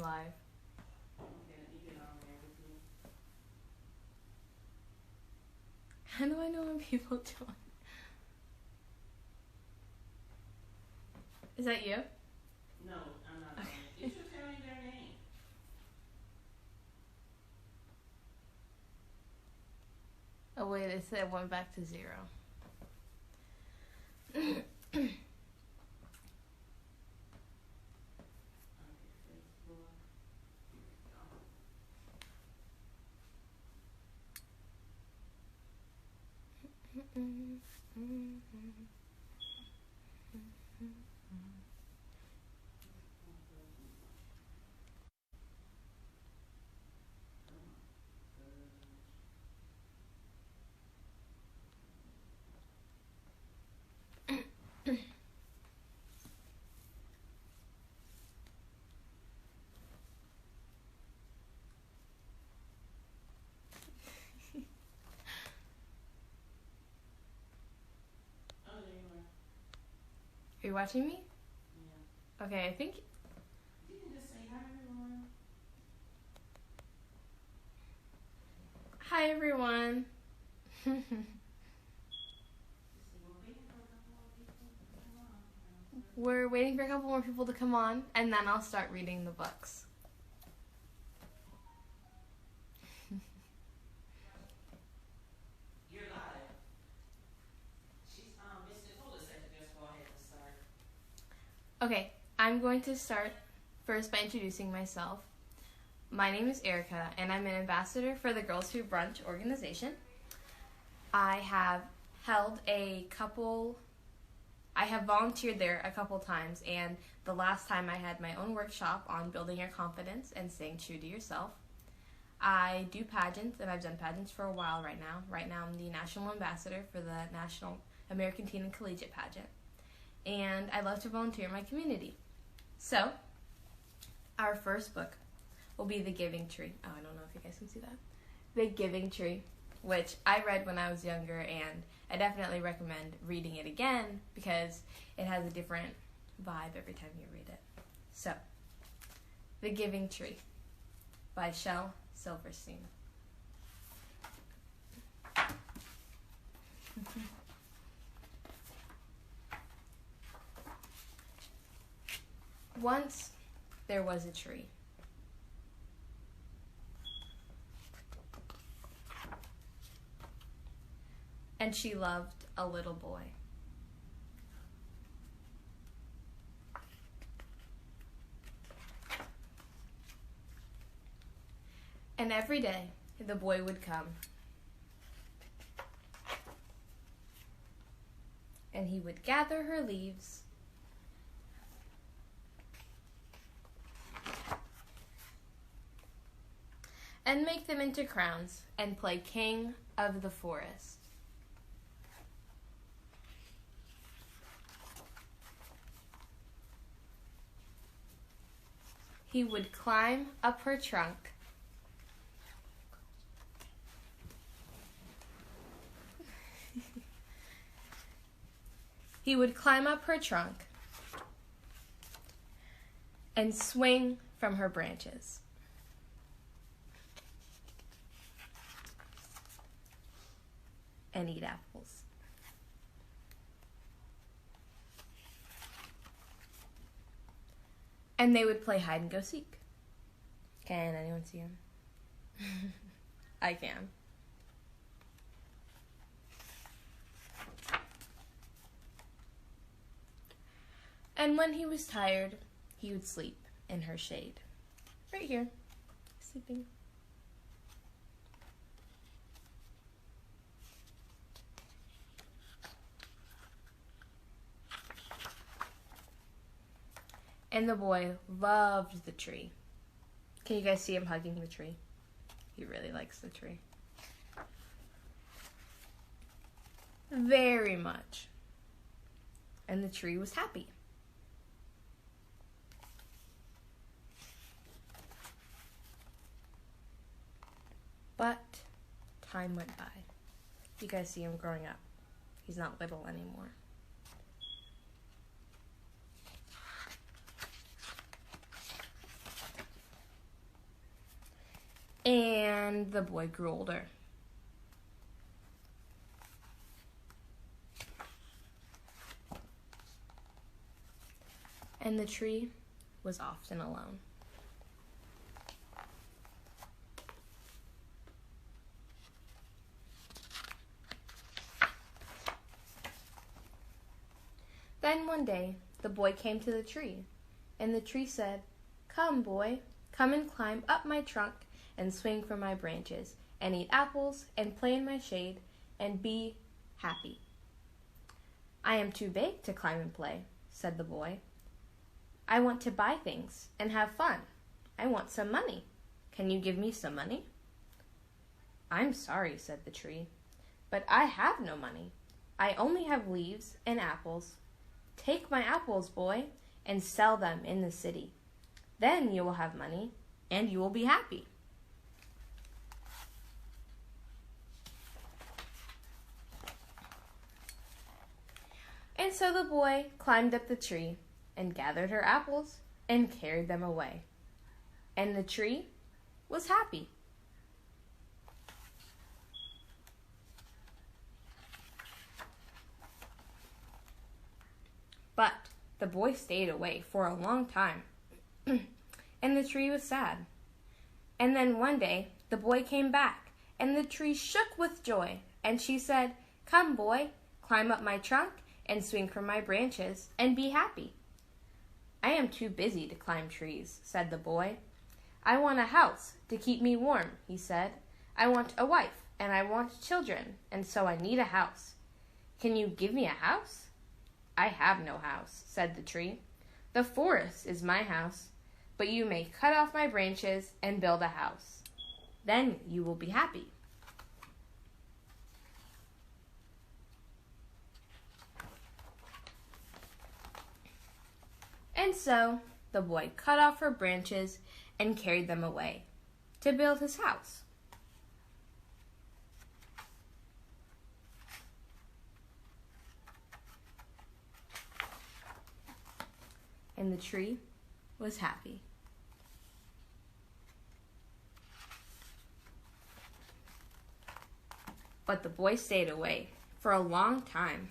live. How do I know when people join? Is that you? No, I'm not. Okay. You should tell me their name. Oh wait, it said it went back to 0. Are you watching me? Yeah. Okay, I think. You can just say hi, everyone. Hi, everyone. We're waiting for a couple more people to come on, and then I'll start reading the books. You're live. Miss Nicole said to just go ahead and start. Okay, I'm going to start first by introducing myself. My name is Erica, and I'm an ambassador for the Girls Who Brunch organization. I have volunteered there a couple times, and the last time I had my own workshop on building your confidence and staying true to yourself. I do pageants, and I've done pageants for a while right now. Right now I'm the national ambassador for the National American Teen and Collegiate Pageant, and I love to volunteer in my community. So, our first book will be The Giving Tree. Oh, I don't know if you guys can see that. The Giving Tree, which I read when I was younger, and I definitely recommend reading it again because it has a different vibe every time you read it. So, The Giving Tree by Shel Silverstein. Once there was a tree. And she loved a little boy. And every day, the boy would come. And he would gather her leaves and make them into crowns and play king of the forest. He would climb up her trunk and swing from her branches. And eat apples. And they would play hide and go seek. Can anyone see him? I can. And when he was tired, he would sleep in her shade. Right here, sleeping. And the boy loved the tree. Can you guys see him hugging the tree? He really likes the tree. Very much. And the tree was happy. But time went by. You guys see him growing up. He's not little anymore. and the boy grew older. And the tree was often alone. Then one day, the boy came to the tree, and the tree said, "Come, boy, come and climb up my trunk and swing from my branches, and eat apples and play in my shade and be happy." "I am too big to climb and play," said the boy. "I want to buy things and have fun. I want some money. Can you give me some money?" "I'm sorry," said the tree, "but I have no money. I only have leaves and apples. Take my apples, boy, and sell them in the city. Then you will have money, and you will be happy." And so the boy climbed up the tree and gathered her apples and carried them away. And the tree was happy. But the boy stayed away for a long time, and the tree was sad. And then one day, the boy came back, and the tree shook with joy, and she said, "Come, boy, climb up my trunk and swing from my branches and be happy." "I am too busy to climb trees," said the boy. "I want a house to keep me warm," he said. "I want a wife, and I want children, and so I need a house. Can you give me a house?" "I have no house," said the tree. "The forest is my house, but you may cut off my branches and build a house. Then you will be happy." And so the boy cut off her branches and carried them away to build his house. And the tree was happy. But the boy stayed away for a long time,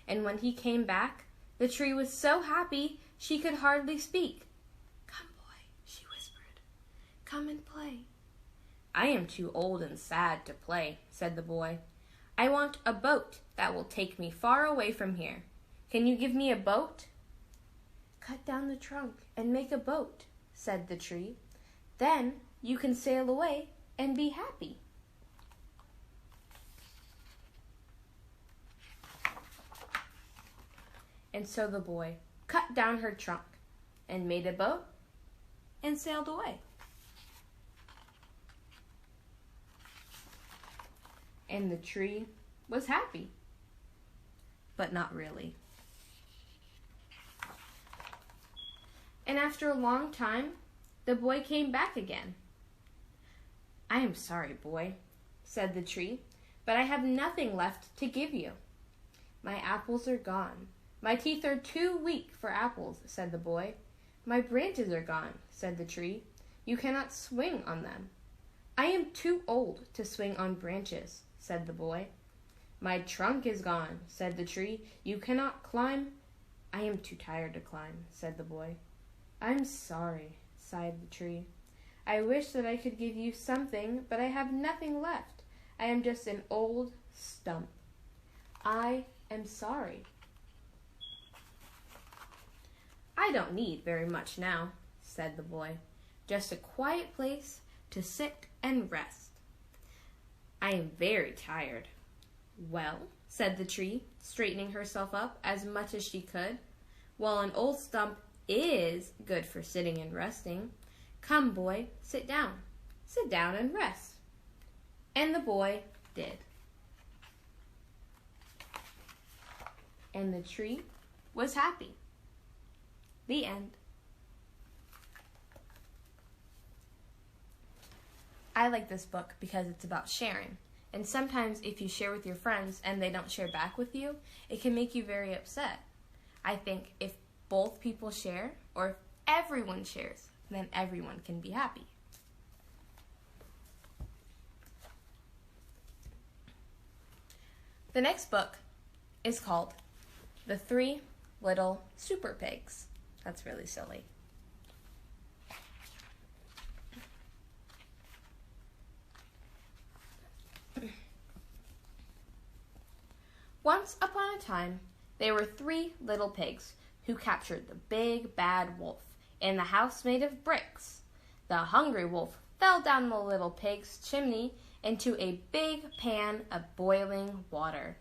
and when he came back, the tree was so happy she could hardly speak. "Come, boy," she whispered. "Come and play." "I am too old and sad to play," said the boy. "I want a boat that will take me far away from here. Can you give me a boat?" "Cut down the trunk and make a boat," said the tree. "Then you can sail away and be happy." And so the boy cut down her trunk and made a boat and sailed away. And the tree was happy, but not really. And after a long time, the boy came back again. "I am sorry, boy," said the tree, "but I have nothing left to give you." "My apples are gone. My teeth are too weak for apples," said the boy. "My branches are gone," said the tree. "You cannot swing on them." "I am too old to swing on branches," said the boy. "My trunk is gone," said the tree. "You cannot climb." "I am too tired to climb," said the boy. "I'm sorry," sighed the tree. "I wish that I could give you something, but I have nothing left. I am just an old stump. I am sorry." "I don't need very much now," said the boy. "Just a quiet place to sit and rest. I am very tired." "Well," said the tree, straightening herself up as much as she could, "while an old stump is good for sitting and resting. Come, boy, sit down. Sit down and rest." And the boy did. And the tree was happy. The end. I like this book because it's about sharing. And sometimes if you share with your friends and they don't share back with you, it can make you very upset. I think if both people share, or if everyone shares, then everyone can be happy. The next book is called The Three Little Super Pigs. That's really silly. Once upon a time, there were 3 little pigs who captured the big bad wolf in the house made of bricks. The hungry wolf fell down the little pig's chimney into a big pan of boiling water.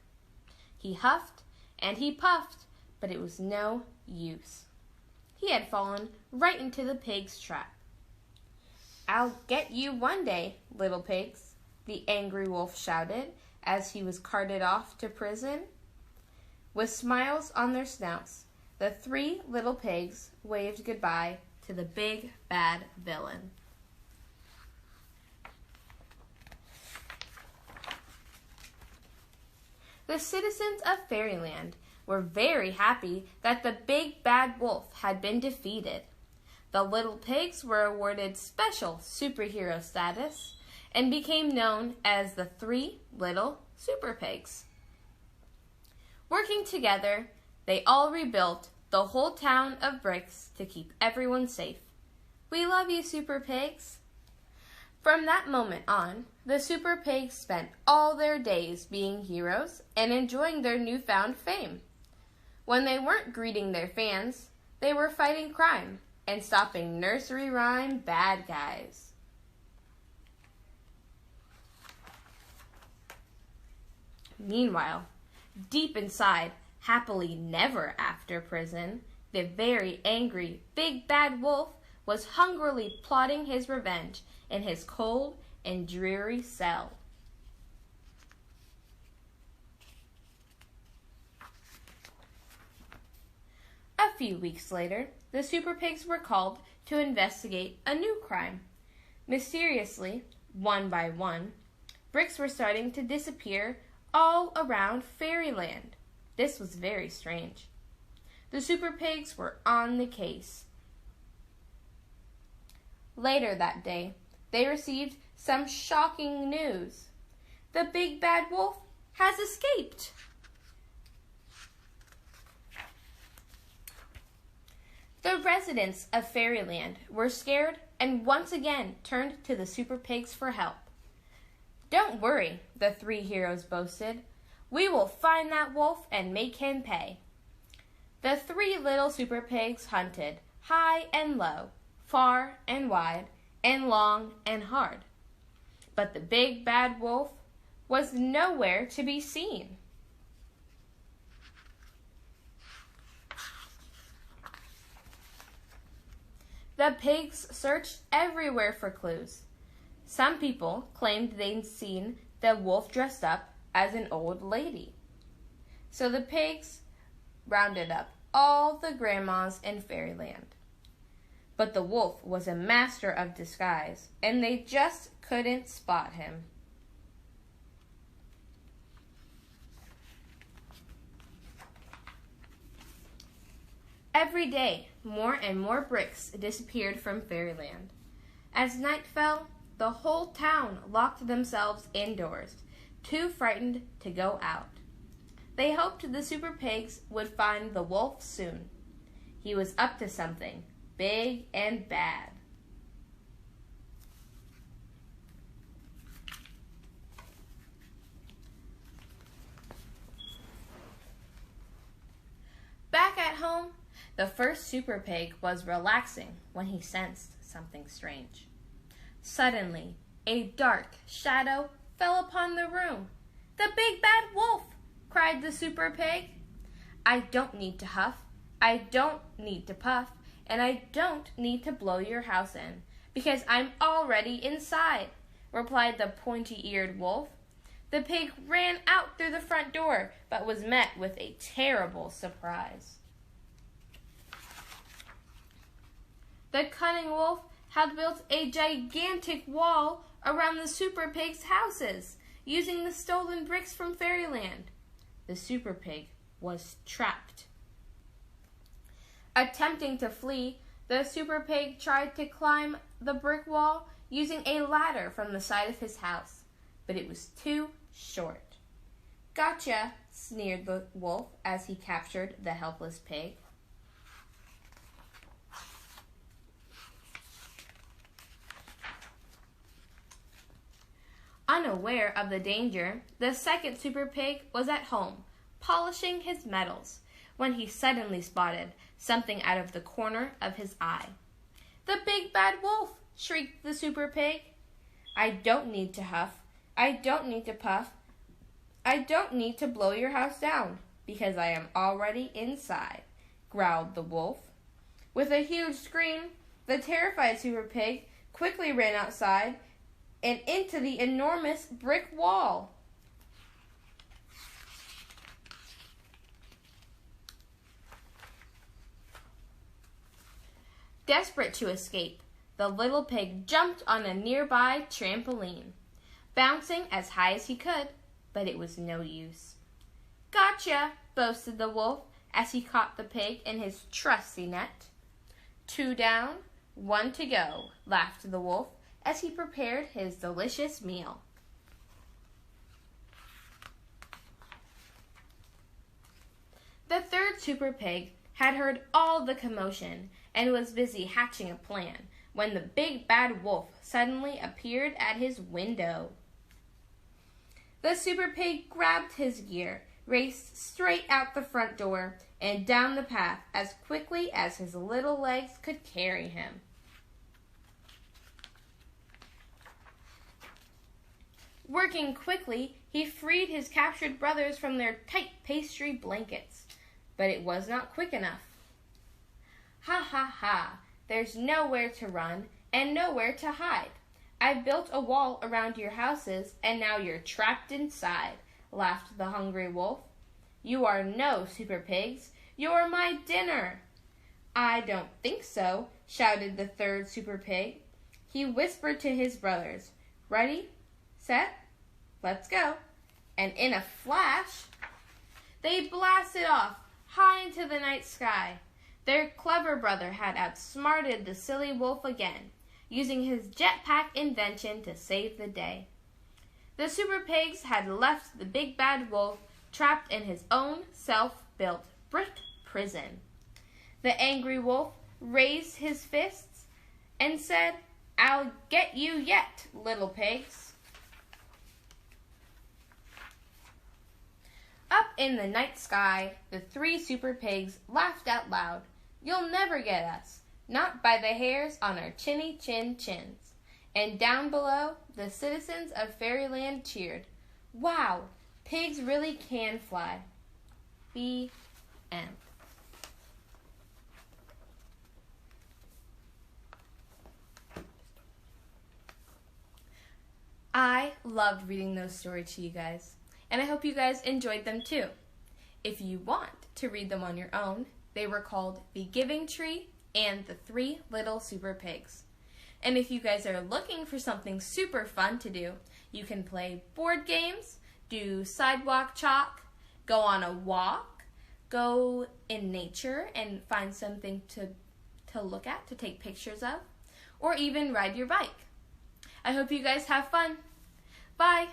He huffed and he puffed, but it was no use. He had fallen right into the pig's trap. "I'll get you one day, little pigs," the angry wolf shouted as he was carted off to prison. With smiles on their snouts, the 3 little pigs waved goodbye to the big bad villain. The citizens of Fairyland were very happy that the big bad wolf had been defeated. The little pigs were awarded special superhero status and became known as the 3 little super pigs. Working together, they all rebuilt the whole town of bricks to keep everyone safe. We love you, super pigs. From that moment on, the super pigs spent all their days being heroes and enjoying their newfound fame. When they weren't greeting their fans, they were fighting crime and stopping nursery rhyme bad guys. Meanwhile, deep inside, happily never after prison, the very angry big bad wolf was hungrily plotting his revenge in his cold and dreary cell. A few weeks later, the super pigs were called to investigate a new crime. Mysteriously, one by one, bricks were starting to disappear all around Fairyland. This was very strange. The super pigs were on the case. Later that day, they received some shocking news. The big bad wolf has escaped. The residents of Fairyland were scared and once again turned to the super pigs for help. "Don't worry," the 3 heroes boasted. "We will find that wolf and make him pay." The 3 little super pigs hunted high and low, far and wide, and long and hard. But the big bad wolf was nowhere to be seen. The pigs searched everywhere for clues. Some people claimed they'd seen the wolf dressed up as an old lady. So the pigs rounded up all the grandmas in Fairyland. But the wolf was a master of disguise, and they just couldn't spot him. Every day, more and more bricks disappeared from Fairyland. As night fell, the whole town locked themselves indoors, too frightened to go out. They hoped the super pigs would find the wolf soon. He was up to something big and bad. Back at home, the first super pig was relaxing when he sensed something strange. Suddenly, a dark shadow fell upon the room. "The big bad wolf!" cried the super pig. "I don't need to huff, I don't need to puff, and I don't need to blow your house in, because I'm already inside," replied the pointy-eared wolf. The pig ran out through the front door, but was met with a terrible surprise. The cunning wolf had built a gigantic wall around the super pig's houses, using the stolen bricks from Fairyland. The super pig was trapped. Attempting to flee, the super pig tried to climb the brick wall using a ladder from the side of his house, but it was too short. Gotcha, sneered the wolf as he captured the helpless pig. Unaware of the danger, the second super pig was at home, polishing his metals, when he suddenly spotted something out of the corner of his eye. "The big bad wolf!" shrieked the super pig. "I don't need to huff. I don't need to puff. I don't need to blow your house down, because I am already inside," growled the wolf. With a huge scream, the terrified super pig quickly ran outside and into the enormous brick wall. Desperate to escape, the little pig jumped on a nearby trampoline, bouncing as high as he could, but it was no use. "Gotcha," boasted the wolf as he caught the pig in his trusty net. "Two down, one to go," laughed the wolf as he prepared his delicious meal. The third super pig had heard all the commotion and was busy hatching a plan when the big bad wolf suddenly appeared at his window. The super pig grabbed his gear, raced straight out the front door, and down the path as quickly as his little legs could carry him. Working quickly, he freed his captured brothers from their tight pastry blankets, but it was not quick enough. "Ha ha ha, there's nowhere to run and nowhere to hide. I've built a wall around your houses and now you're trapped inside," laughed the hungry wolf. "You are no super pigs, you're my dinner." "I don't think so," shouted the third super pig. He whispered to his brothers, "Ready, set, let's go." And in a flash, they blasted off high into the night sky. Their clever brother had outsmarted the silly wolf again, using his jetpack invention to save the day. The super pigs had left the big bad wolf trapped in his own self-built brick prison. The angry wolf raised his fists and said, "I'll get you yet, little pigs." Up in the night sky, the three super pigs laughed out loud. "You'll never get us, not by the hairs on our chinny chin chins." And down below, the citizens of Fairyland cheered. Wow, pigs really can fly. The end. I loved reading those stories to you guys, and I hope you guys enjoyed them too. If you want to read them on your own, they were called The Giving Tree and The Three Little Super Pigs. And if you guys are looking for something super fun to do, you can play board games, do sidewalk chalk, go on a walk, go in nature and find something to look at, to take pictures of, or even ride your bike. I hope you guys have fun. Bye!